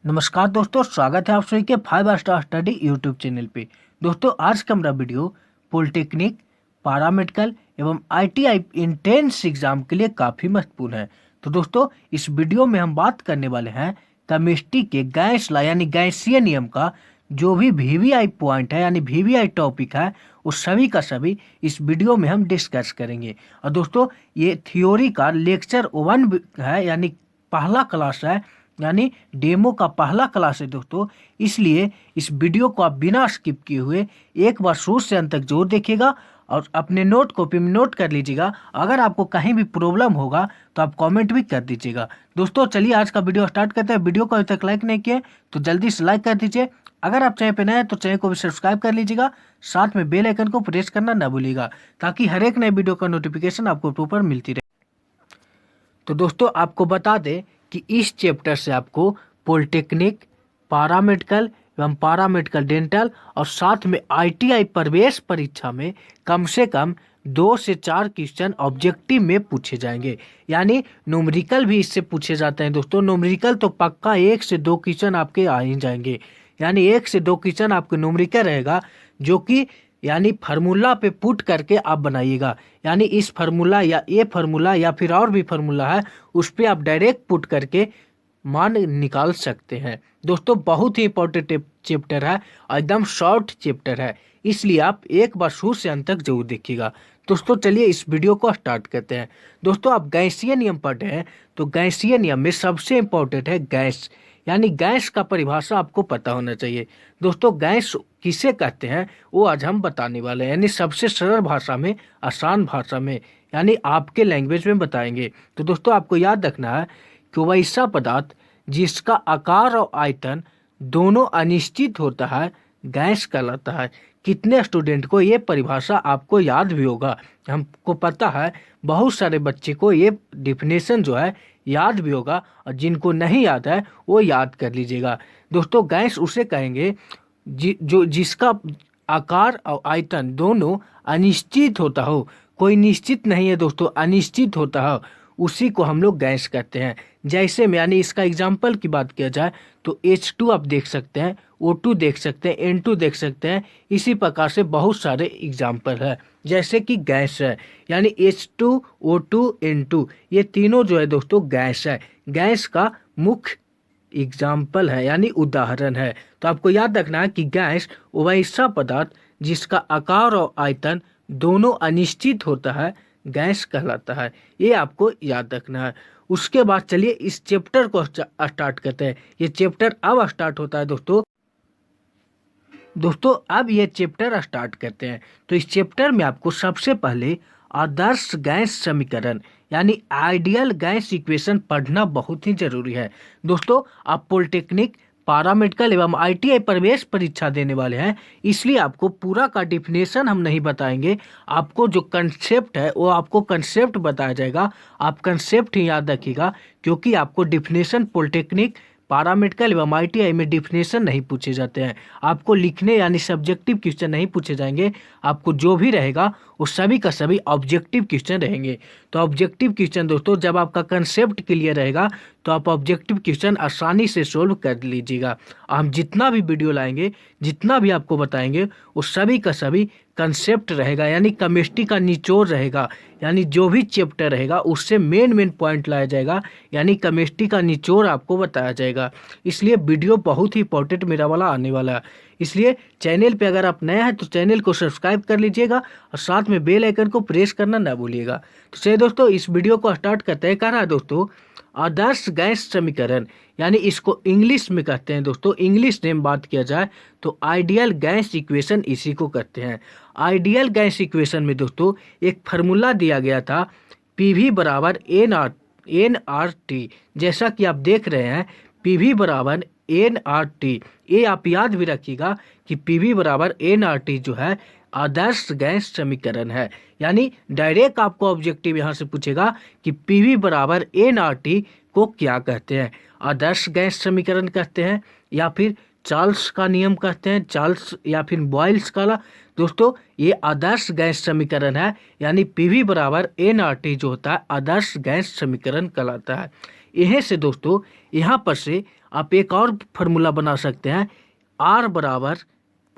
नमस्कार दोस्तों, स्वागत है आप सभी के 5 स्टार स्टडी यूट्यूब चैनल पे। दोस्तों, आज का मेरा वीडियो पॉलिटेक्निक, पैरामेडिकल एवं आईटीआई इंट्रेंस एग्जाम के लिए काफ़ी महत्वपूर्ण है। तो दोस्तों, इस वीडियो में हम बात करने वाले हैं केमिस्ट्री के गैस लॉ यानी गैसीय नियम का जो भी वीवीआई पॉइंट है यानी वीवीआई टॉपिक है, उस सभी का सभी इस वीडियो में हम डिस्कस करेंगे। और दोस्तों, ये थ्योरी का लेक्चर 1 है यानी पहला क्लास है, यानी डेमो का पहला क्लास है दोस्तों। इसलिए इस वीडियो को आप बिना स्किप किए हुए एक बार शुरू से अंत तक जरूर देखिएगा और अपने नोट कॉपी में नोट कर लीजिएगा। अगर आपको कहीं भी प्रॉब्लम होगा तो आप कमेंट भी कर दीजिएगा। दोस्तों, चलिए आज का वीडियो स्टार्ट करते हैं। वीडियो को अभी तक लाइक नहीं किए तो जल्दी से लाइक कर दीजिए। अगर आप चैनल पर नए हैं तो चैनल को भी सब्सक्राइब कर लीजिएगा, साथ में बेल आइकन को प्रेस करना ना भूलिएगा ताकि हर एक नए वीडियो का नोटिफिकेशन आपको प्रॉपर मिलती रहे। तो दोस्तों, आपको बता दें कि इस चैप्टर से आपको पॉलिटेक्निक, पैरामेडिकल एवं पैरामेडिकल डेंटल और साथ में आईटीआई प्रवेश परीक्षा में कम से कम 2 से 4 क्वेश्चन ऑब्जेक्टिव में पूछे जाएंगे। यानी न्यूमेरिकल भी इससे पूछे जाते हैं दोस्तों। न्यूमेरिकल तो पक्का 1 से 2 क्वेश्चन आपके आ ही जाएंगे। यानी 1 से 2 क्वेश्चन आपके न्यूमेरिकल रहेगा, जो कि यानी फार्मूला पे पुट करके आप बनाइएगा। यानी इस फार्मूला या ये फार्मूला या फिर और भी फार्मूला है, उस पर आप डायरेक्ट पुट करके मान निकाल सकते हैं। दोस्तों, बहुत ही इंपॉर्टेंट चैप्टर है और एकदम शॉर्ट चैप्टर है, इसलिए आप एक बार शुरू से अंत तक जरूर देखिएगा। दोस्तों, चलिए इस वीडियो को स्टार्ट करते हैं। दोस्तों, आप गैसीय नियम पढ़े हैं तो गैसीय नियम में सबसे इंपॉर्टेंट है गैस। यानी गैस का परिभाषा आपको पता होना चाहिए। दोस्तों, गैस किसे कहते हैं वो आज हम बताने वाले हैं, यानी सबसे सरल भाषा में, आसान भाषा में, यानी आपके लैंग्वेज में बताएंगे। तो दोस्तों, आपको याद रखना है कि वैसा पदार्थ जिसका आकार और आयतन दोनों अनिश्चित होता है गैस कहलाता है। कितने स्टूडेंट को ये परिभाषा आपको याद भी होगा? हमको पता है बहुत सारे बच्चे को ये डिफिनेशन जो है याद भी होगा, और जिनको नहीं याद है वो याद कर लीजिएगा। दोस्तों, गैस उसे कहेंगे जो जिसका आकार और आयतन दोनों अनिश्चित होता हो। कोई निश्चित नहीं है दोस्तों, अनिश्चित होता हो, उसी को हम लोग गैस कहते हैं। जैसे में यानी इसका एग्जाम्पल की बात किया जाए तो H2 आप देख सकते हैं, O2 देख सकते हैं, N2 देख सकते हैं। इसी प्रकार से बहुत सारे एग्जाम्पल है, जैसे कि गैस है, यानी H2, O2, N2 ये तीनों जो है दोस्तों गैस है। गैस का मुख्य एग्जाम्पल है यानी उदाहरण है। तो आपको याद रखना है कि गैस वैसा पदार्थ जिसका आकार और आयतन दोनों अनिश्चित होता है गैस कहलाता है। ये आपको याद रखना है। उसके बाद चलिए इस चैप्टर को स्टार्ट करते हैं। ये चैप्टर अब स्टार्ट होता है दोस्तों अब ये चैप्टर स्टार्ट करते हैं। तो इस चैप्टर में आपको सबसे पहले आदर्श गैस समीकरण यानी आइडियल गैस इक्वेशन पढ़ना बहुत ही जरूरी है। दोस्तों, आप पॉलिटेक्निक, पैरामेडिकल एवं आईटीआई प्रवेश परीक्षा देने वाले हैं, इसलिए आपको पूरा का डिफिनेशन हम नहीं बताएंगे। आपको जो कंसेप्ट है वो आपको कंसेप्ट बताया जाएगा। आप कंसेप्ट ही याद रखिएगा, क्योंकि आपको डिफिनेशन पॉलिटेक्निक, पैरामेडिकल एवं आईटीआई में डिफिनेशन नहीं पूछे जाते हैं। आपको लिखने यानी सब्जेक्टिव क्वेश्चन नहीं पूछे जाएंगे। आपको जो भी रहेगा वो सभी का सभी ऑब्जेक्टिव क्वेश्चन रहेंगे। तो ऑब्जेक्टिव क्वेश्चन दोस्तों, जब आपका कंसेप्ट क्लियर रहेगा तो आप ऑब्जेक्टिव क्वेश्चन आसानी से सोल्व कर लीजिएगा। हम जितना भी वीडियो लाएंगे, जितना भी आपको बताएंगे, वो सभी का सभी कंसेप्ट रहेगा, यानी केमिस्ट्री का निचोड़ रहेगा। यानी जो भी चैप्टर रहेगा उससे मेन पॉइंट लाया जाएगा, यानी केमिस्ट्री का निचोड़ आपको बताया जाएगा। इसलिए वीडियो बहुत ही इंपॉर्टेंट मेरा वाला आने वाला है। इसलिए चैनल पे अगर आप नए हैं तो चैनल को सब्सक्राइब कर लीजिएगा और साथ में बेल आइकन को प्रेस करना ना भूलिएगा। तो चलिए दोस्तों, इस वीडियो को स्टार्ट करते हैं। कह रहा है दोस्तों, आदर्श गैस समीकरण, यानी इसको इंग्लिश में कहते हैं दोस्तों। इंग्लिश नेम बात किया जाए तो आइडियल गैस इक्वेशन इसी को कहते हैं। आइडियल गैस इक्वेशन में दोस्तों एक फार्मूला दिया गया था, PV बराबर NRT। जैसा कि आप देख रहे हैं, PV बराबर NRT। ये आप याद भी रखिएगा कि PV बराबर NRT जो है आदर्श गैस समीकरण है। यानी डायरेक्ट आपको ऑब्जेक्टिव यहाँ से पूछेगा कि PV बराबर NRT को क्या कहते हैं? आदर्श गैस समीकरण कहते हैं, या फिर चार्ल्स का नियम कहते हैं, चार्ल्स या फिर बॉयल्स का। दोस्तों, ये आदर्श गैस समीकरण है, यानी PV बराबर NRT जो होता है आदर्श गैस समीकरण कहलाता है। यहीं से दोस्तों यहाँ पर से आप एक और फार्मूला बना सकते हैं, R बराबर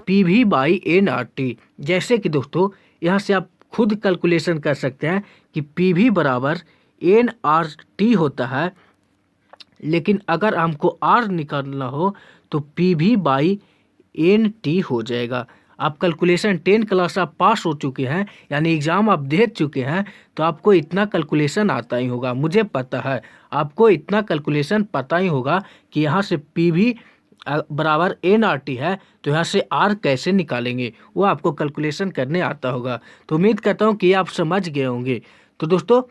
PV/NRT। जैसे कि दोस्तों यहाँ से आप खुद कैलकुलेशन कर सकते हैं कि PV बराबर NRT होता है, लेकिन अगर हमको R निकालना हो तो PV/NT हो जाएगा। आप कैलकुलेशन 10 क्लास आप पास हो चुके हैं, यानी एग्ज़ाम आप दे चुके हैं, तो आपको इतना कैलकुलेशन आता ही होगा। मुझे पता है आपको इतना कैलकुलेशन पता ही होगा कि यहाँ से PV बराबर NRT है, तो यहाँ से R कैसे निकालेंगे वो आपको कैलकुलेशन करने आता होगा। तो उम्मीद करता हूँ कि आप समझ गए होंगे। तो दोस्तों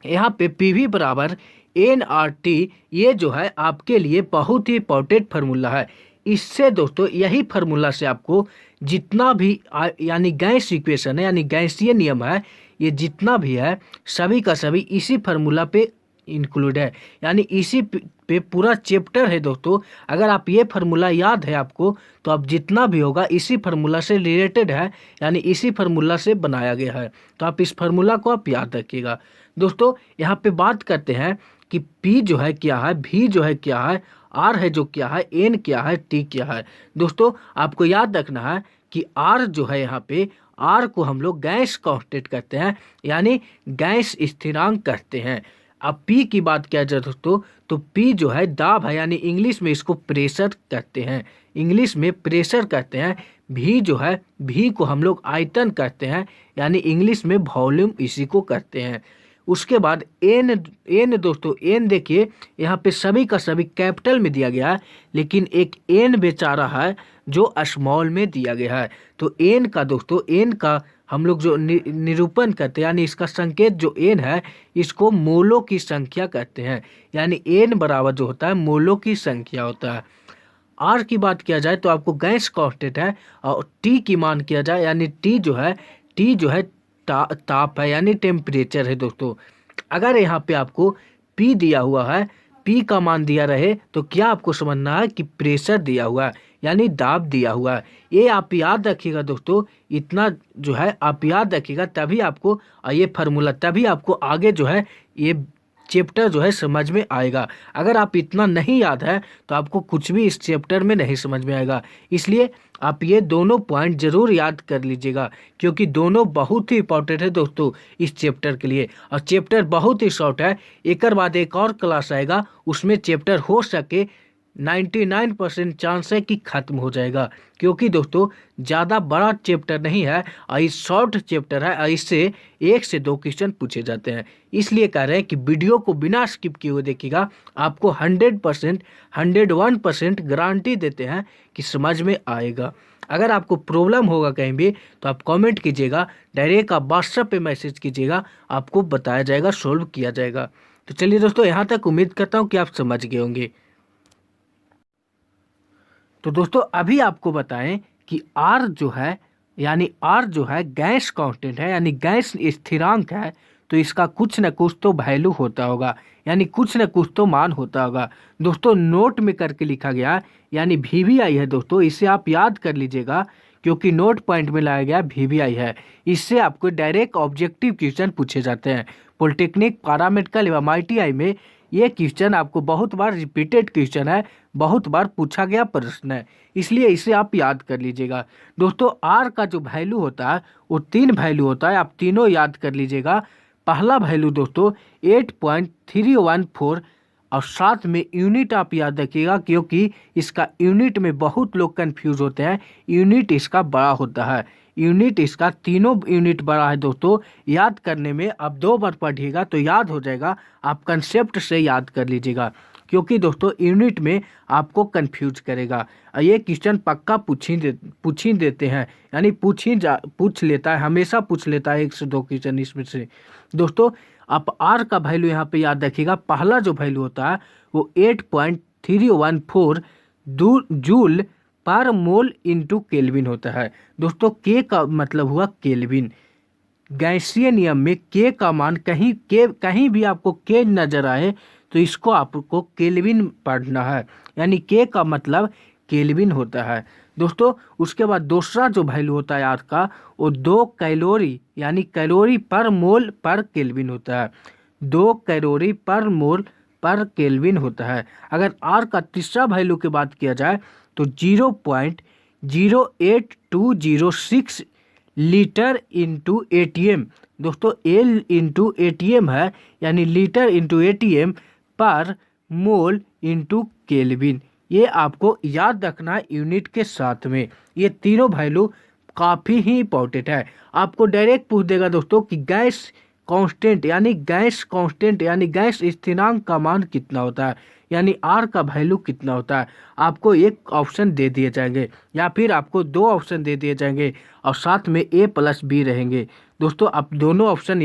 यहाँ पे PV बराबर NRT ये जो है आपके लिए बहुत ही इंपॉर्टेंट फार्मूला है। इससे दोस्तों यही फार्मूला से आपको जितना भी यानी गैस इक्वेशन है, यानी गैसीय नियम है, ये जितना भी है सभी का सभी इसी फार्मूला पे इंक्लूड है, यानी इसी पे पूरा चैप्टर है दोस्तों। अगर आप ये फार्मूला याद है आपको, तो आप जितना भी होगा इसी फार्मूला से रिलेटेड है, यानी इसी फार्मूला से बनाया गया है। तो आप इस फार्मूला को आप याद रखिएगा। दोस्तों यहाँ पे बात करते हैं कि P जो है क्या है, V जो है क्या है, R है जो क्या है, N क्या है, T क्या है। दोस्तों आपको याद रखना है कि R जो है यहाँ पे R को हम लोग गैस कांस्टेंट कहते हैं, यानी गैस स्थिरांक कहते हैं। अब P की बात किया जाए दोस्तों, तो P जो है दाब है, यानी इंग्लिश में इसको प्रेशर कहते हैं, इंग्लिश में प्रेशर कहते हैं। V जो है, V को हम लोग आयतन कहते हैं, यानी इंग्लिश में वॉल्यूम इसी को कहते हैं। उसके बाद N दोस्तों, N देखिए यहाँ पे सभी का सभी कैपिटल में दिया गया है, लेकिन एक N बेचारा है जो स्मॉल में दिया गया है। तो N का दोस्तों, N का हम लोग जो निरूपण करते हैं, यानी इसका संकेत जो N है, इसको मोलों की संख्या कहते हैं, यानी N बराबर जो होता है मोलों की संख्या होता है। R की बात किया जाए तो आपको गैस कांस्टेंट है, और T की मान किया जाए, यानी T जो है ताप है, यानी टेम्परेचर है दोस्तों। अगर यहाँ पे आपको P दिया हुआ है, P का मान दिया रहे, तो क्या आपको समझना है कि प्रेशर दिया हुआ है, यानी दाब दिया हुआ है। ये आप याद रखिएगा दोस्तों, इतना जो है आप याद रखिएगा, तभी आपको ये फार्मूला, तभी आपको आगे जो है ये चैप्टर जो है समझ में आएगा। अगर आप इतना नहीं याद है तो आपको कुछ भी इस चैप्टर में नहीं समझ में आएगा। इसलिए आप ये दोनों पॉइंट ज़रूर याद कर लीजिएगा, क्योंकि दोनों बहुत ही इंपॉर्टेंट है दोस्तों इस चैप्टर के लिए। और चैप्टर बहुत ही शॉर्ट है, एक बाद एक और क्लास आएगा, उसमें चैप्टर हो सके 99% चांस है कि ख़त्म हो जाएगा, क्योंकि दोस्तों ज़्यादा बड़ा चैप्टर नहीं है और ये शॉर्ट चैप्टर है, और इससे 1 से 2 क्वेश्चन पूछे जाते हैं। इसलिए कह रहे हैं कि वीडियो को बिना स्किप किए हुए देखिएगा, आपको 100% 101% गारंटी देते हैं कि समझ में आएगा। अगर आपको प्रॉब्लम होगा कहीं भी तो आप कमेंट कीजिएगा, डायरेक्ट आप व्हाट्सएप पे मैसेज कीजिएगा, आपको बताया जाएगा, सोल्व किया जाएगा। तो चलिए दोस्तों, यहाँ तक उम्मीद करता हूँ कि आप समझ गए होंगे। तो दोस्तों अभी आपको बताएं कि R जो है, यानी R जो है गैस कांस्टेंट है, यानी गैस स्थिरांक है, तो इसका कुछ न कुछ तो वैल्यू होता होगा, यानी कुछ न कुछ तो मान होता होगा। दोस्तों नोट में करके लिखा गया, यानी VVI है दोस्तों, इसे आप याद कर लीजिएगा, क्योंकि नोट पॉइंट में लाया गया VVI है। इससे आपको डायरेक्ट ऑब्जेक्टिव क्वेश्चन पूछे जाते हैं। पॉलिटेक्निक, पैरामेडिकल एवं ITI में ये क्वेश्चन आपको बहुत बार रिपीटेड क्वेश्चन है, बहुत बार पूछा गया प्रश्न है, इसलिए इसे आप याद कर लीजिएगा। दोस्तों R का जो वैल्यू होता है वो 3 वैल्यू होता है, आप तीनों याद कर लीजिएगा। पहला वैल्यू दोस्तों 8.314, और साथ में यूनिट आप याद रखिएगा, क्योंकि इसका यूनिट में बहुत लोग कंफ्यूज होते हैं। यूनिट इसका बड़ा होता है, यूनिट इसका तीनों यूनिट बड़ा है दोस्तों। याद करने में आप 2 बार पढ़िएगा तो याद हो जाएगा, आप कंसेप्ट से याद कर लीजिएगा, क्योंकि दोस्तों यूनिट में आपको कंफ्यूज करेगा। ये क्वेश्चन पक्का पूछ ही देते हैं, यानी पूछ लेता है, हमेशा पूछ लेता है 1 से 2 क्वेश्चन इसमें से। दोस्तों आप R का वैल्यू यहाँ पे याद रखिएगा, पहला जो वैल्यू होता है वो 8.314 जूल पर मोल इंटू केल्विन होता है। दोस्तों K का मतलब हुआ केल्विन। गैसीय नियम में K का मान कहीं भी आपको K नजर आए तो इसको आपको केल्विन पढ़ना है, यानी K का मतलब केल्विन होता है। दोस्तों उसके बाद दूसरा जो वैल्यू होता है R का, वो 2 कैलोरी, यानी कैलोरी पर मोल पर केल्विन होता है। 2 कैलोरी पर मोल पर केल्विन होता है। अगर आर का तीसरा वैल्यू की बात किया जाए तो 0.08206 लीटर इंटू एटीएम। दोस्तों एल इंटू एटीएम है, यानी लीटर इंटू एटीएम पर मोल इंटू केल्विन। ये आपको याद रखना है यूनिट के साथ में। ये तीनों वैल्यू काफ़ी ही इंपॉर्टेंट है। आपको डायरेक्ट पूछ देगा दोस्तों कि गैस कांस्टेंट यानी गैस स्थिरांक का मान कितना होता है, यानी आर का वैल्यू कितना होता है। आपको एक ऑप्शन दे दिए जाएंगे या फिर आपको दो ऑप्शन दे दिए जाएंगे और साथ में ए प्लस बी रहेंगे। दोस्तों आप तीनों ऑप्शन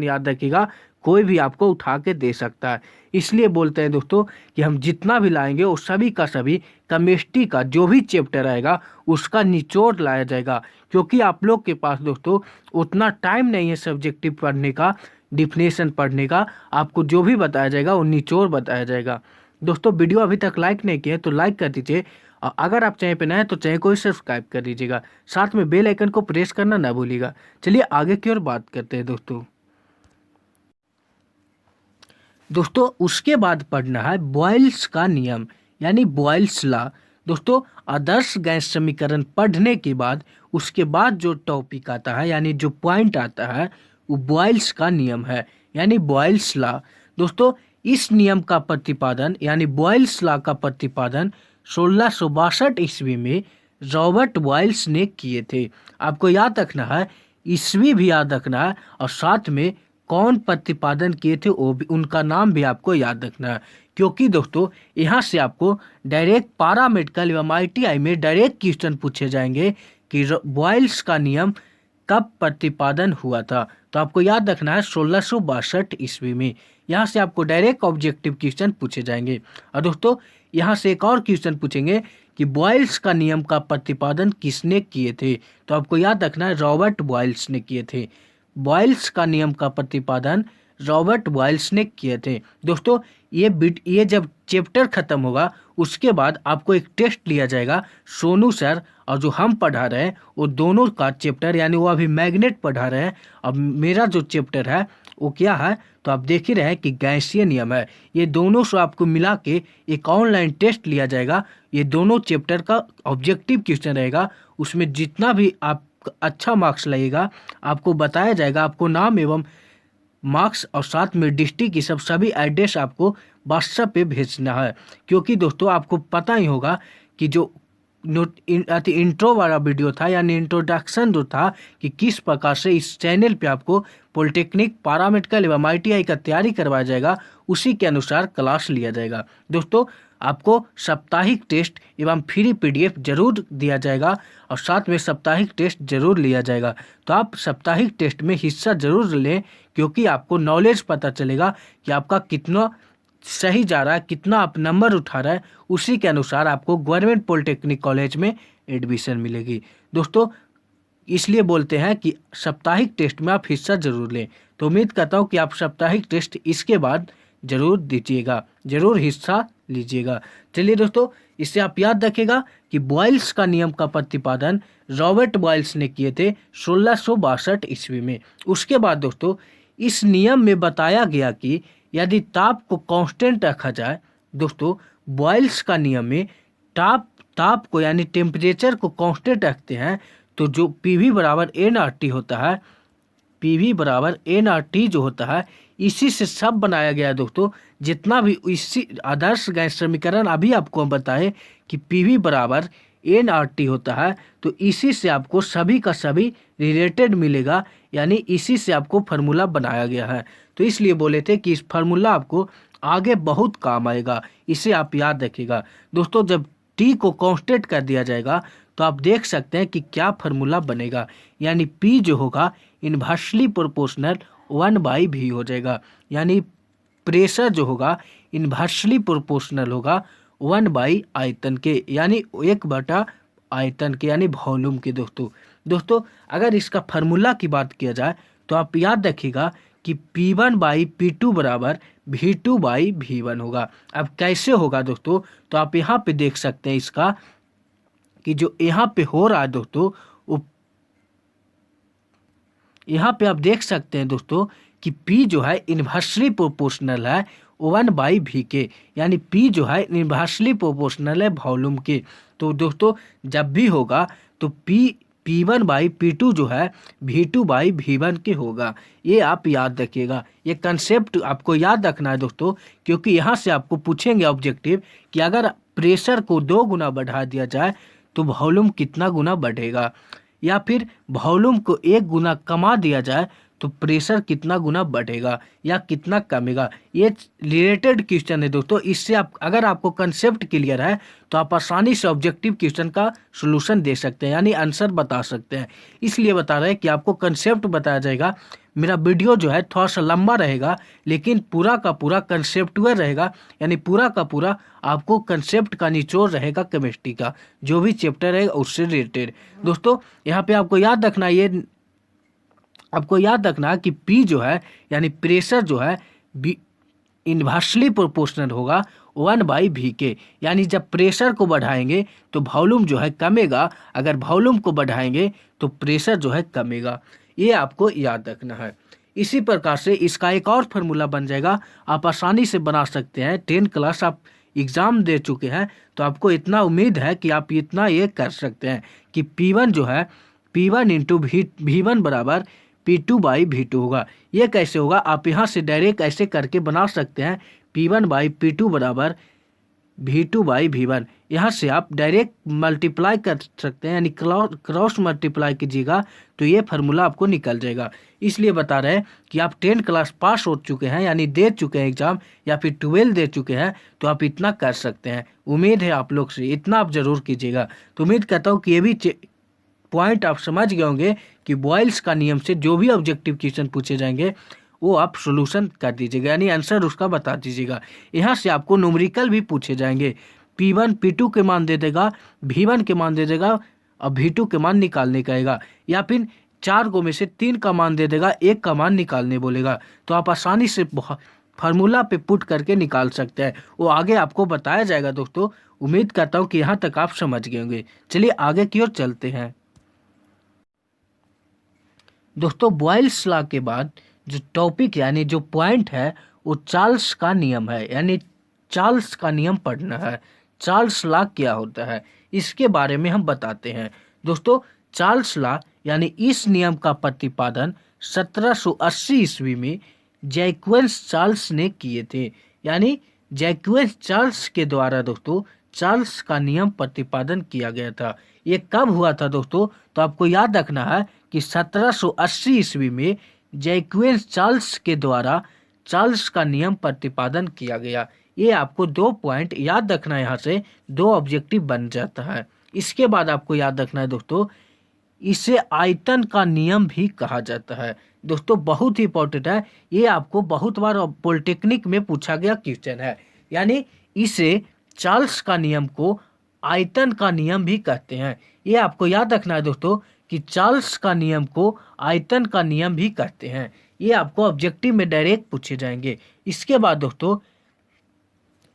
याद रखिएगा, कोई भी आपको उठा के दे सकता है। इसलिए बोलते हैं दोस्तों कि हम जितना भी लाएंगे वो सभी का सभी केमिस्ट्री का जो भी चैप्टर आएगा उसका निचोड़ लाया जाएगा, क्योंकि आप लोग के पास दोस्तों उतना टाइम नहीं है सब्जेक्टिव पढ़ने का, डिफिनेशन पढ़ने का। आपको जो भी बताया जाएगा वो निचोड़ बताया जाएगा। दोस्तों वीडियो अभी तक लाइक नहीं किए तो लाइक कर दीजिए, और अगर आप चैनल पे नए हैं तो चैनल को सब्सक्राइब कर दीजिएगा, साथ में बेल आइकन को प्रेस करना ना भूलिएगा। चलिए आगे की ओर बात करते हैं दोस्तों उसके बाद पढ़ना है बॉयल्स का नियम, यानी बॉयल्स लॉ। दोस्तों आदर्श गैस समीकरण पढ़ने के बाद उसके बाद जो टॉपिक आता है, यानी जो पॉइंट आता है, वो बॉयल्स का नियम है, यानी बॉयल्स लॉ। दोस्तों इस नियम का प्रतिपादन यानी बॉयल्स लॉ का प्रतिपादन 1662 ईस्वी में रॉबर्ट बॉयल्स ने किए थे। आपको याद रखना है, ईस्वी भी याद रखना है, और साथ में कौन प्रतिपादन किए थे वो भी, उनका नाम भी आपको याद रखना है। क्योंकि दोस्तों यहाँ से आपको डायरेक्ट पारा मेडिकल एवं ITI में डायरेक्ट क्वेश्चन पूछे जाएंगे कि बॉयल्स का नियम कब प्रतिपादन हुआ था। तो आपको याद रखना है 1662 ईस्वी में। यहाँ से आपको डायरेक्ट ऑब्जेक्टिव क्वेश्चन पूछे जाएंगे। और दोस्तों यहाँ से एक और क्वेश्चन पूछेंगे कि बॉयल्स का नियम का प्रतिपादन किसने किए थे। तो आपको याद रखना है रॉबर्ट बॉयल्स ने किए थे। बॉयल्स का नियम का प्रतिपादन रॉबर्ट बॉयल्स ने किए थे। दोस्तों ये जब चैप्टर खत्म होगा उसके बाद आपको एक टेस्ट लिया जाएगा। सोनू सर और जो हम पढ़ा रहे हैं वो दोनों का चैप्टर, यानी वो अभी मैग्नेट पढ़ा रहे हैं और मेरा जो चैप्टर है वो क्या है, तो आप देख ही रहे हैं कि गैसीय नियम है। ये दोनों से आपको मिला के एक ऑनलाइन टेस्ट लिया जाएगा। ये दोनों चैप्टर का ऑब्जेक्टिव क्वेश्चन रहेगा। उसमें जितना भी आप अच्छा मार्क्स लगेगा आपको बताया जाएगा। आपको नाम एवं मार्क्स और साथ में डिस्ट्रिक्ट की सभी एड्रेस आपको व्हाट्सएप पे भेजना है। क्योंकि दोस्तों आपको पता ही होगा कि जो इंट्रो वाला वीडियो था, यानी इंट्रोडक्शन जो था कि किस प्रकार से इस चैनल पे आपको पॉलिटेक्निक, पारामेडिकल एवं ITI का तैयारी करवाया जाएगा, उसी के अनुसार क्लास लिया जाएगा। दोस्तों आपको साप्ताहिक टेस्ट एवं फ्री PDF जरूर दिया जाएगा और साथ में साप्ताहिक टेस्ट जरूर लिया जाएगा। तो आप साप्ताहिक टेस्ट में हिस्सा जरूर लें, क्योंकि आपको नॉलेज पता चलेगा कि आपका कितना सही जा रहा है, कितना आप नंबर उठा रहा है, उसी के अनुसार आपको गवर्नमेंट पॉलिटेक्निक कॉलेज में एडमिशन मिलेगी। दोस्तों इसलिए बोलते हैं कि साप्ताहिक टेस्ट में आप हिस्सा जरूर लें। तो उम्मीद करता हूँ कि आप साप्ताहिक टेस्ट इसके बाद जरूर दीजिएगा, जरूर हिस्सा लीजिएगा। चलिए दोस्तों इससे आप याद रखिएगा कि बॉयल्स का नियम का प्रतिपादन रॉबर्ट बॉयल्स ने किए थे 1662 ईस्वी में। उसके बाद दोस्तों इस नियम में बताया गया कि यदि ताप को कांस्टेंट रखा जाए, दोस्तों बॉयल्स का नियम में ताप को यानी टेम्परेचर को कांस्टेंट रखते हैं तो जो PV बराबर nRT होता है, PV बराबर nRT जो होता है, इसी से सब बनाया गया है। दोस्तों जितना भी इसी आदर्श गैस समीकरण अभी आपको हम बताएं कि PV बराबर nRT होता है, तो इसी से आपको सभी का सभी रिलेटेड मिलेगा, यानी इसी से आपको फार्मूला बनाया गया है। तो इसलिए बोले थे कि इस फार्मूला आपको आगे बहुत काम आएगा, इसे आप याद रखिएगा। दोस्तों जब T को कांस्टेंट कर दिया जाएगा तो आप देख सकते हैं कि क्या फार्मूला बनेगा, यानी P जो होगा इन्वर्सली प्रोपोर्शनल 1/V हो जाएगा, यानी प्रेशर जो होगा इन्वर्सली प्रोपोर्शनल होगा 1/, आयतन के, यानी 1/, आयतन के, यानी वॉल्यूम के। दोस्तों अगर इसका फार्मूला की बात किया जाए तो आप याद रखिएगा कि P1/P2 बराबर V2/V1 होगा। अब कैसे होगा दोस्तों, तो आप यहाँ पे देख सकते हैं इसका कि जो यहाँ पे हो रहा है दोस्तों, यहाँ पे आप देख सकते हैं दोस्तों कि P जो है इन्वर्सली प्रोपोर्शनल है 1/v के, यानी P जो है इन्वर्सली प्रोपोर्शनल है वॉल्यूम के। तो दोस्तों जब भी होगा तो P1/P2 जो है V2/V1 के होगा। ये आप याद रखिएगा, ये कंसेप्ट आपको याद रखना है दोस्तों, क्योंकि यहाँ से आपको पूछेंगे ऑब्जेक्टिव कि अगर प्रेशर को 2 गुना बढ़ा दिया जाए तो वॉल्यूम कितना गुना बढ़ेगा, या फिर वॉल्यूम को 1 गुना कमा दिया जाए तो प्रेशर कितना गुना बढ़ेगा या कितना कमेगा। ये रिलेटेड क्वेश्चन है दोस्तों। इससे आप अगर आपको कंसेप्ट क्लियर है तो आप आसानी से ऑब्जेक्टिव क्वेश्चन का सॉल्यूशन दे सकते हैं, यानी आंसर बता सकते हैं। इसलिए बता रहे हैं कि आपको कंसेप्ट बताया जाएगा। मेरा वीडियो जो है थोड़ा सा लंबा रहेगा, लेकिन पूरा का पूरा कंसेप्टुअल रहेगा, यानी पूरा का पूरा आपको कंसेप्ट का निचोड़ रहेगा केमिस्ट्री का, जो भी चैप्टर है उससे रिलेटेड। दोस्तों यहाँ पे आपको याद रखना, ये आपको याद रखना कि P जो है यानी प्रेशर जो है इन्वर्सली प्रोपोर्शनल होगा 1/v के, यानी जब प्रेशर को बढ़ाएंगे तो वॉल्यूम जो है कमेगा, अगर वॉल्यूम को बढ़ाएंगे तो प्रेशर जो है कमेगा। ये आपको याद रखना है। इसी प्रकार से इसका एक और फार्मूला बन जाएगा, आप आसानी से बना सकते हैं। 10 क्लास आप एग्ज़ाम दे चुके हैं तो आपको इतना उम्मीद है कि आप इतना ये कर सकते हैं कि P1 जो है P1 इंटू V1 बराबर P2/V2 होगा। ये कैसे होगा, आप यहाँ से डायरेक्ट ऐसे करके बना सकते हैं P1/P2 बराबर V2/V1। यहाँ से आप डायरेक्ट मल्टीप्लाई कर सकते हैं, यानी क्रॉस मल्टीप्लाई कीजिएगा तो ये फार्मूला आपको निकल जाएगा। इसलिए बता रहे हैं कि आप 10 क्लास पास हो चुके हैं, यानी दे चुके हैं एग्जाम, या फिर 12 दे चुके हैं, तो आप इतना कर सकते हैं। उम्मीद है आप लोग से इतना आप जरूर कीजिएगा। तो उम्मीद करता हूँ कि ये भी पॉइंट आप समझ गए होंगे कि बॉयल्स का नियम से जो भी ऑब्जेक्टिव क्वेश्चन पूछे जाएंगे वो आप सोल्यूशन कर दीजिएगा, यानी आंसर उसका बता दीजिएगा। यहाँ से आपको न्यूमेरिकल भी पूछे जाएंगे। P1 P2 के मान दे देगा, V1 के मान दे देगा और V2 के मान निकालने कहेगा, या फिर 4 गो में से 3 का मान दे देगा, 1 का मान निकालने बोलेगा। तो आप आसानी से फार्मूला पे पुट करके निकाल सकते हैं, वो आगे आपको बताया जाएगा। दोस्तों उम्मीद करता हूँ कि यहाँ तक आप समझ गए होंगे। चलिए आगे की ओर चलते हैं। दोस्तों बॉयल्स लॉ के बाद जो टॉपिक यानी जो पॉइंट है वो चार्ल्स का नियम है, यानी चार्ल्स का नियम पढ़ना है। चार्ल्स लॉ क्या होता है इसके बारे में हम बताते हैं। दोस्तों चार्ल्स लॉ यानी इस नियम का प्रतिपादन 1780 ईस्वी में जैक्वेस चार्ल्स ने किए थे, यानी जैक्वेस चार्ल्स के द्वारा दोस्तों चार्ल्स का नियम प्रतिपादन किया गया था। ये कब हुआ था दोस्तों, तो आपको याद रखना है कि 1780 ईस्वी में जैक्वेस चार्ल्स के द्वारा चार्ल्स का नियम प्रतिपादन किया गया। ये आपको 2 पॉइंट याद रखना है, यहाँ से 2 ऑब्जेक्टिव बन जाता है। इसके बाद आपको याद रखना है दोस्तों, इसे आयतन का नियम भी कहा जाता है। दोस्तों बहुत ही इंपॉर्टेंट है, ये आपको बहुत बार पॉलिटेक्निक में पूछा गया क्वेश्चन है। यानी इसे चार्ल्स का नियम को आयतन का नियम भी कहते हैं। ये आपको याद रखना है दोस्तों कि चार्ल्स का नियम को आयतन का नियम भी कहते हैं। ये आपको ऑब्जेक्टिव में डायरेक्ट पूछे जाएंगे। इसके बाद दोस्तों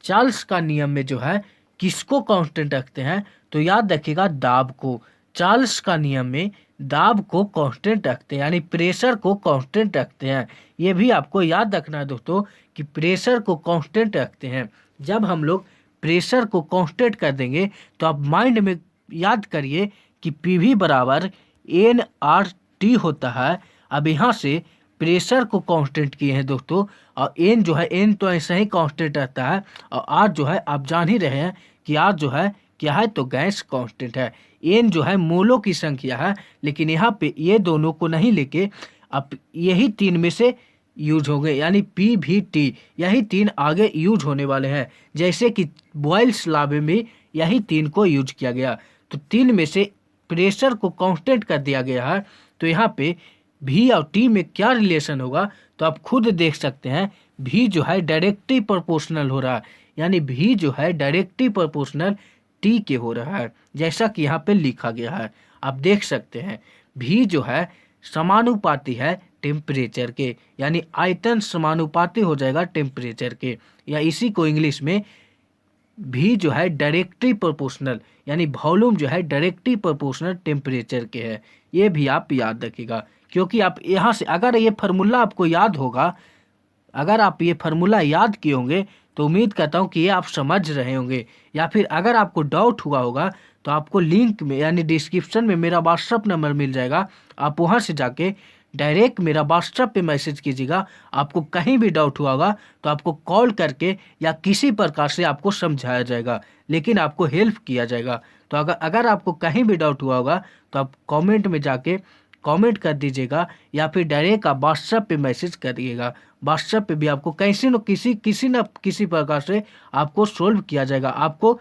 चार्ल्स का नियम में जो है किसको कांस्टेंट रखते हैं, तो याद रखिएगा दाब को। चार्ल्स का नियम में दाब को कांस्टेंट रखते हैं, यानी प्रेशर को कांस्टेंट रखते हैं। ये भी आपको याद रखना है दोस्तों कि प्रेशर को कांस्टेंट रखते हैं। जब हम लोग प्रेशर को कांस्टेंट कर देंगे तो आप माइंड में याद करिए कि PV बराबर NRT होता है। अब यहाँ से प्रेशर को कांस्टेंट किए हैं दोस्तों, और N जो है N तो ऐसा ही कांस्टेंट रहता है, और R जो है आप जान ही रहे हैं कि R जो है क्या है, तो गैस कांस्टेंट है। N जो है मोलों की संख्या है, लेकिन यहाँ पे ये दोनों को नहीं लेके अब यही 3 में से यूज हो गए, यानी PVT यही 3 आगे यूज होने वाले हैं। जैसे कि बॉयल्स लॉ में यही 3 को यूज किया गया, तो 3 में से प्रेशर को कांस्टेंट कर दिया गया है। तो यहाँ पे V और T में क्या रिलेशन होगा, तो आप खुद देख सकते हैं। V जो है डायरेक्टली प्रोपोर्शनल हो रहा है, यानी V जो है डायरेक्टली प्रोपोर्शनल T के हो रहा है, जैसा कि यहाँ पे लिखा गया है। आप देख सकते हैं V जो है समानुपाती है टेम्परेचर के, यानी आयतन समानुपाती हो जाएगा टेम्परेचर के, या इसी को इंग्लिश में V जो है डायरेक्टली प्रोपोर्शनल, यानी वॉल्यूम जो है डायरेक्टली प्रोपोर्शनल टेम्परेचर के है। ये भी आप याद रखिएगा, क्योंकि आप यहाँ से अगर ये फार्मूला आपको याद होगा, अगर आप ये फार्मूला याद किए होंगे तो उम्मीद करता हूँ कि ये आप समझ रहे होंगे। या फिर अगर आपको डाउट हुआ होगा तो आपको लिंक में यानी डिस्क्रिप्शन में मेरा व्हाट्सअप नंबर मिल जाएगा, आप वहाँ से जाके डायरेक्ट मेरा व्हाट्सअप पे मैसेज कीजिएगा। आपको कहीं भी डाउट हुआ होगा तो आपको कॉल करके या किसी प्रकार से आपको समझाया जाएगा, लेकिन आपको हेल्प किया जाएगा। तो अगर आपको कहीं भी डाउट हुआ होगा तो आप कमेंट में जाके कमेंट कर दीजिएगा, या फिर डायरेक्ट आप व्हाट्सएप पे मैसेज करिएगा। व्हाट्सएप पे भी आपको किसी प्रकार से आपको सोल्व किया जाएगा, आपको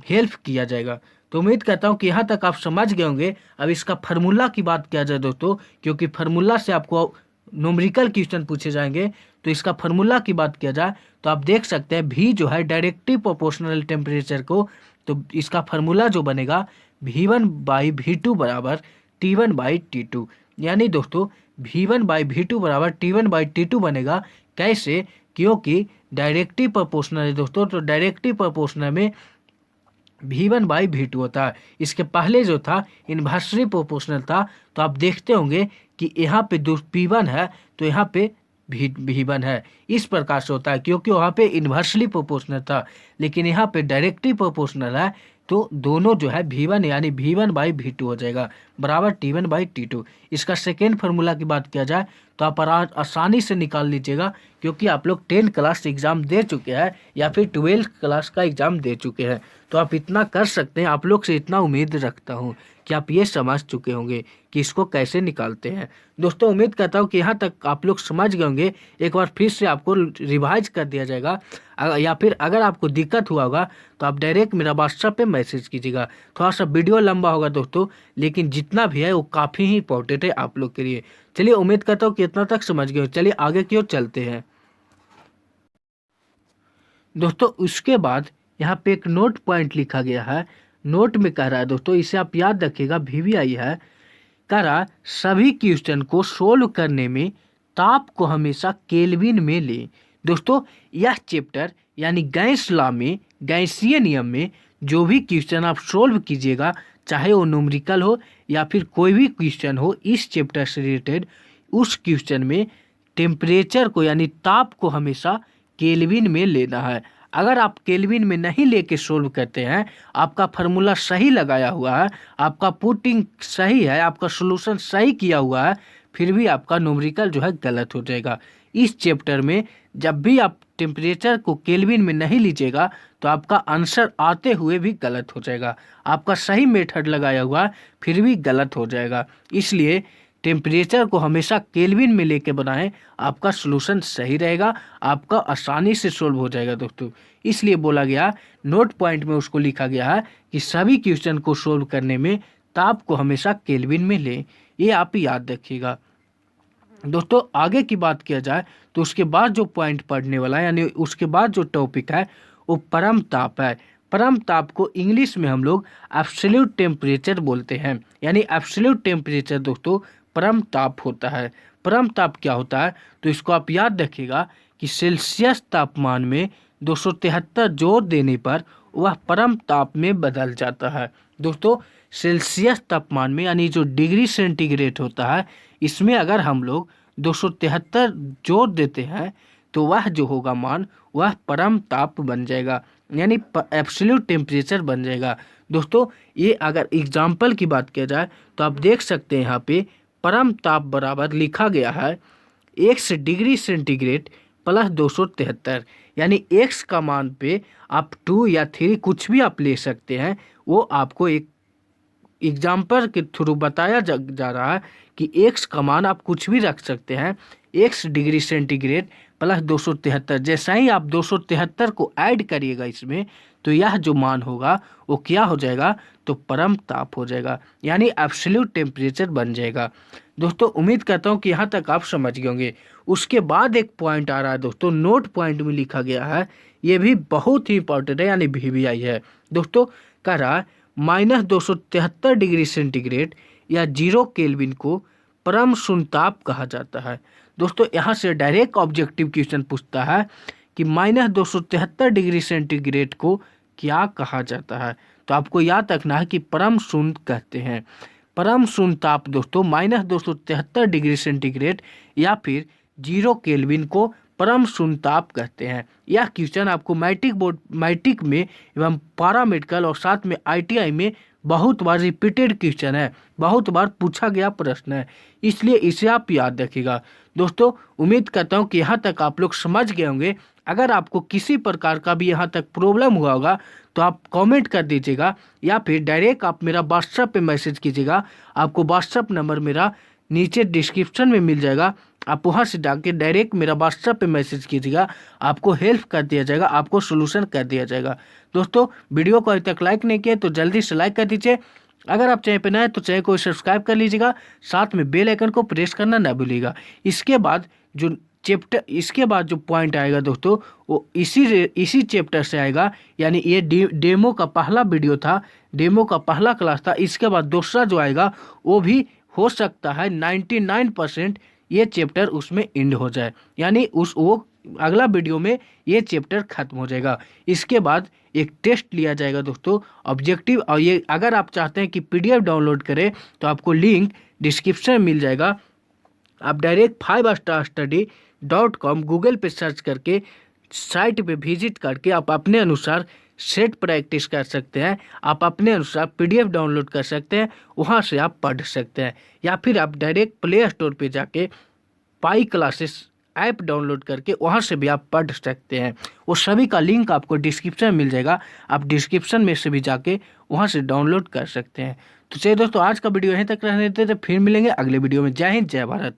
हेल्प किया जाएगा। तो उम्मीद करता हूँ कि यहाँ तक आप समझ गए होंगे। अब इसका फार्मूला की बात किया जाए दोस्तों, क्योंकि फार्मूला से आपको न्यूमेरिकल क्वेश्चन पूछे जाएंगे, तो इसका फार्मूला की बात किया जाए तो आप देख सकते हैं V जो है डायरेक्टली प्रोपोर्शनल टेम्परेचर को, तो इसका फार्मूला जो बनेगा V1/V2 बराबर T1/T2। यानी दोस्तों V1/V2 बराबर T1/T2 बनेगा। कैसे? क्योंकि डायरेक्टली प्रोपोर्शनल है दोस्तों, तो डायरेक्टली प्रोपोर्शनल में V1/V2 होता है। इसके पहले जो था इन्वर्सली प्रोपोर्शनल था, तो आप देखते होंगे कि यहाँ पे P1 है तो यहाँ पे V1 है। इस प्रकार से होता है क्योंकि वहाँ पे इन्वर्सली प्रोपोर्शनल था, लेकिन यहाँ पे डायरेक्टली प्रोपोर्शनल है, तो दोनों जो है V1 यानी V1/V2 हो जाएगा बराबर T1/T2। इसका सेकेंड फार्मूला की बात किया जाए तो आप आसानी से निकाल लीजिएगा, क्योंकि आप लोग 10 क्लास एग्ज़ाम दे चुके हैं या फिर 12 क्लास का एग्ज़ाम दे चुके हैं, तो आप इतना कर सकते हैं। आप लोग से इतना उम्मीद रखता हूँ कि आप ये समझ चुके होंगे कि इसको कैसे निकालते हैं। दोस्तों उम्मीद करता हूँ कि यहाँ तक आप लोग समझ गए होंगे। एक बार फिर से आपको रिवाइज कर दिया जाएगा, या फिर अगर आपको दिक्कत हुआ होगा तो आप डायरेक्ट मेरा व्हाट्सएप पे मैसेज कीजिएगा। थोड़ा सा वीडियो लंबा होगा दोस्तों, लेकिन जितना भी है वो काफ़ी ही इंपॉर्टेंट है आप लोग के लिए। चलिए उम्मीद करता हूँ कि इतना तक समझ गए। चलिए आगे की ओर चलते हैं दोस्तों। उसके बाद यहाँ पे एक नोट पॉइंट लिखा गया है। नोट में कह रहा है दोस्तों, इसे आप याद रखिएगा, VVI है। कह रहा सभी क्वेश्चन को सोल्व करने में ताप को हमेशा केल्विन में ले। दोस्तों यह चैप्टर यानी गैस लॉ में, गैसीय नियम में जो भी क्वेश्चन आप सोल्व कीजिएगा, चाहे वो न्यूमेरिकल हो या फिर कोई भी क्वेश्चन हो इस चैप्टर से रिलेटेड, उस क्वेश्चन में टेम्परेचर को यानी ताप को हमेशा केल्विन में लेना है। अगर आप केल्विन में नहीं लेके सोल्व करते हैं, आपका फार्मूला सही लगाया हुआ है, आपका पुटिंग सही है, आपका सोल्यूशन सही किया हुआ है, फिर भी आपका न्यूमेरिकल जो है गलत हो जाएगा। इस चैप्टर में जब भी आप टेम्परेचर को केल्विन में नहीं लीजिएगा तो आपका आंसर आते हुए भी गलत हो जाएगा। आपका सही मेथड लगाया हुआ फिर भी गलत हो जाएगा। इसलिए टेम्परेचर को हमेशा केल्विन में लेके बनाएं, आपका सॉल्यूशन सही रहेगा, आपका आसानी से सोल्व हो जाएगा दोस्तों। इसलिए बोला गया, नोट पॉइंट में उसको लिखा गया है कि सभी क्वेश्चन को सोल्व करने में ताप को हमेशा केल्विन में लें। ये आप याद रखिएगा दोस्तों। आगे की बात किया जाए तो उसके बाद जो पॉइंट पढ़ने वाला है, यानी उसके बाद जो टॉपिक है वो परम ताप है। परम ताप को इंग्लिश में हम लोग एब्सोल्यूट टेम्परेचर बोलते हैं, यानी एब्सोल्यूट टेम्परेचर दोस्तों परम ताप होता है। परम ताप क्या होता है तो इसको आप याद रखिएगा कि सेल्सियस तापमान में 273 जोर देने पर वह परम ताप में बदल जाता है। दोस्तों सेल्सियस तापमान में यानी जो डिग्री सेंटीग्रेड होता है, इसमें अगर हम लोग 273 जोर देते हैं तो वह जो होगा मान, वह परम ताप बन जाएगा, यानी एब्सोल्यूट टेम्परेचर बन जाएगा। दोस्तों ये अगर एग्जाम्पल की बात किया जाए तो आप देख सकते हैं यहाँ पे परम ताप बराबर लिखा गया है x डिग्री सेंटीग्रेड प्लस 273, यानी x का मान पे आप 2 या 3 कुछ भी आप ले सकते हैं। वो आपको एक एग्जाम्पल के थ्रू बताया जा रहा है कि x का मान आप कुछ भी रख सकते हैं, x डिग्री सेंटीग्रेड प्लस 273। जैसा ही आप 273 को ऐड करिएगा इसमें, तो यह जो मान होगा वो क्या हो जाएगा, तो परम ताप हो जाएगा, यानी एब्सोल्यूट टेम्परेचर बन जाएगा। दोस्तों उम्मीद करता हूँ कि यहाँ तक आप समझ गए होंगे। उसके बाद एक पॉइंट आ रहा है दोस्तों, नोट पॉइंट में लिखा गया है, ये भी बहुत ही इंपॉर्टेंट है, यानी VVI है दोस्तों। कह रहा है -273 डिग्री सेंटीग्रेड या 0 केल्विन को परम शून्य ताप कहा जाता है। दोस्तों यहाँ से डायरेक्ट ऑब्जेक्टिव क्वेश्चन पूछता है कि -273 डिग्री सेंटीग्रेड को क्या कहा जाता है, तो आपको याद रखना है कि परम शून्य कहते हैं। परम शून्य ताप दोस्तों -273 डिग्री सेंटीग्रेड या फिर 0 केल्विन को परम शून्य ताप कहते हैं। यह क्वेश्चन आपको मैट्रिक में एवं पारामेडिकल और साथ में ITI में बहुत बार रिपीटेड क्वेश्चन है, बहुत बार पूछा गया प्रश्न है, इसलिए इसे आप याद रखिएगा। दोस्तों उम्मीद करता हूँ कि यहाँ तक आप लोग समझ गए होंगे। अगर आपको किसी प्रकार का भी यहाँ तक प्रॉब्लम हुआ होगा तो आप कमेंट कर दीजिएगा या फिर डायरेक्ट आप मेरा व्हाट्सएप पे मैसेज कीजिएगा। आपको व्हाट्सएप नंबर मेरा नीचे डिस्क्रिप्शन में मिल जाएगा, आप वहाँ से जाके डायरेक्ट मेरा व्हाट्सएप पे मैसेज कीजिएगा, आपको हेल्प कर दिया जाएगा, आपको सोल्यूशन कर दिया जाएगा। दोस्तों वीडियो को अभी तक लाइक नहीं किया तो जल्दी से लाइक कर दीजिए। अगर आप चैनल पे नए हैं तो चैनल को सब्सक्राइब कर लीजिएगा, साथ में बेल आइकन को प्रेस करना ना भूलिएगा। इसके बाद जो पॉइंट आएगा दोस्तों वो इसी चैप्टर से आएगा, यानी ये डेमो का पहला वीडियो था, डेमो का पहला क्लास था। इसके बाद दूसरा जो आएगा वो भी हो सकता है 99% ये चैप्टर उसमें एंड हो जाए, यानी वो अगला वीडियो में ये चैप्टर खत्म हो जाएगा। इसके बाद एक टेस्ट लिया जाएगा दोस्तों ऑब्जेक्टिव, और ये अगर आप चाहते हैं कि PDF डाउनलोड करें तो आपको लिंक डिस्क्रिप्शन में मिल जाएगा। आप डायरेक्ट 5starstudy.com गूगल पे सर्च करके साइट पे विजिट करके आप अपने अनुसार सेट प्रैक्टिस कर सकते हैं, आप अपने अनुसार PDF डाउनलोड कर सकते हैं, वहाँ से आप पढ़ सकते हैं। या फिर आप डायरेक्ट प्ले स्टोर पे जाके पाई क्लासेस ऐप डाउनलोड करके वहाँ से भी आप पढ़ सकते हैं। वो सभी का लिंक आपको डिस्क्रिप्शन में मिल जाएगा, आप डिस्क्रिप्शन में से भी जाके वहाँ से डाउनलोड कर सकते हैं। तो चलिए दोस्तों आज का वीडियो यहीं तक रहने देते, फिर मिलेंगे अगले वीडियो में। जय हिंद, जय भारत।